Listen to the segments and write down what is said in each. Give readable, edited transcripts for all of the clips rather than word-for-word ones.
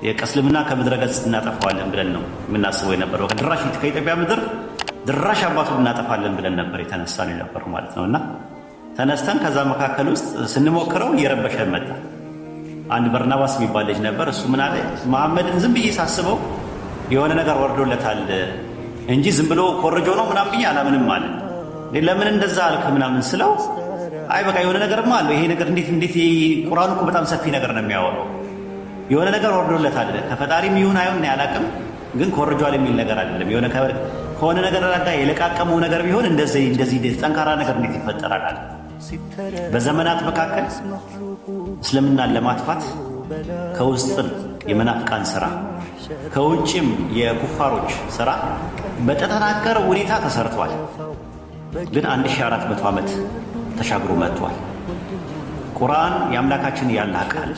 የእስልምና ከምድረ ገጽ እናጠፋዋለን ብለን ነው የምናስበው የነበረው። ድራሽ ከኢትዮጵያ ምድር ድራሽ አባቱን እናጠፋለን ብለን ነበር የተነሳን የነበሩ ማለት ነውና ተነስተን ከዛ መካከል ውስጥ ስንሞክረው እየረበሸን መጣ። አንድ በርናባስ የሚባል ልጅ ነበር። እሱ ምን አለ፣ መሐመድን ዝም ብዬ ሳስበው የሆነ ነገር ወርዶለታል እንጂ ዝም ብሎ ኮርጆ ነው ምናምን ብዬ አላምንም አለ። ለምን እንደዛ አልክ ምናምን ስለው አይ በቃ የሆነ ነገርማ አለው ይሄ ነገር እንዴት ቁርአኑ እኮ በጣም ሰፊ ነገር ነው የሚያወራው። የሆነ ነገር ወርዶለታል ከፈጣሪም ይሁን አይሁን ያላቅም፣ ግን ኮርጇል የሚል ነገር አይደለም። የሆነ ከሆነ ነገር ጋር የለቃቀመው ነገር ቢሆን እንደዚህ ጠንካራ ነገር እንዴት ይፈጠራል አለ። በዘመናት መካከል እስልምናን ለማጥፋት ከውስጥ የመናፍቃን ስራ ከውጭም የኩፋሮች ስራ በተጠናከረ ሁኔታ ተሰርቷል። ግን 1400 ዓመት ተሻግሮ መጥቷል። ቁርአን የአምላካችን ያላህ ቃል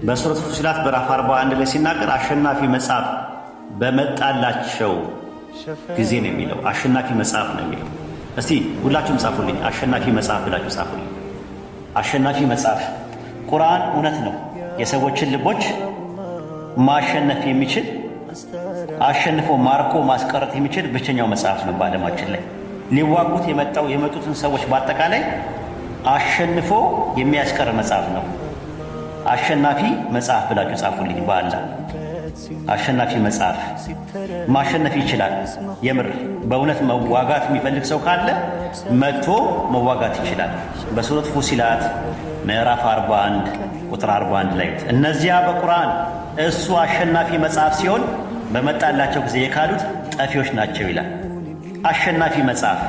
በሱረቱ ፉሲላት ምዕራፍ 41 ላይ ሲናገር አሸናፊ መጽሐፍ በመጣላቸው ጊዜ ነው የሚለው። አሸናፊ መጽሐፍ ነው የሚለው። እስቲ ሁላችሁም ጻፉልኝ፣ አሸናፊ መጽሐፍ ብላችሁ ጻፉልኝ። አሸናፊ መጽሐፍ ቁርአን እውነት ነው። የሰዎችን ልቦች ማሸነፍ የሚችል አሸንፎ ማርኮ ማስቀረት የሚችል ብቸኛው መጽሐፍ ነው በዓለማችን ላይ። ሊዋጉት የመጡትን ሰዎች በአጠቃላይ አሸንፎ የሚያስቀር መጽሐፍ ነው። አሸናፊ መጽሐፍ ብላችሁ ጻፉልኝ። በአላህ አሸናፊ መጽሐፍ ማሸነፍ ይችላል። የምር በእውነት መዋጋት የሚፈልግ ሰው ካለ መጥቶ መዋጋት ይችላል። በሱረት ፉሲላት ምዕራፍ 41 ቁጥር 41 ላይ እነዚያ በቁርአን እሱ አሸናፊ መጽሐፍ ሲሆን በመጣላቸው ጊዜ የካዱት ጠፊዎች ናቸው ይላል። አሸናፊ መጽሐፍ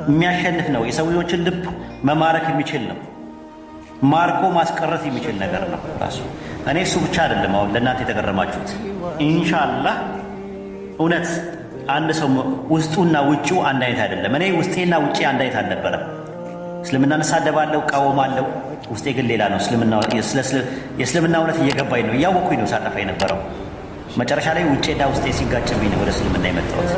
የሚያሸንፍ ነው። የሰው ልጆችን ልብ መማረክ የሚችል ነው። ማርኮ ማስቀረት የሚችል ነገር ነው ራሱ። እኔ እሱ ብቻ አይደለም አሁን ለእናንተ የተገረማችሁት። ኢንሻአላህ እውነት አንድ ሰው ውስጡና ውጪው አንድ አይነት አይደለም። እኔ ውስጤና ውጪ አንድ አይነት አልነበረም። እስልምናን እሳደባለሁ፣ እቃወማለሁ። ውስጤ ግን ሌላ ነው። የእስልምና እውነት እየገባኝ ነው። እያወቅኩኝ ነው ሳጠፋ የነበረው። መጨረሻ ላይ ውጪና ውስጤ ሲጋጭብኝ ነው ወደ እስልምና የመጣሁት።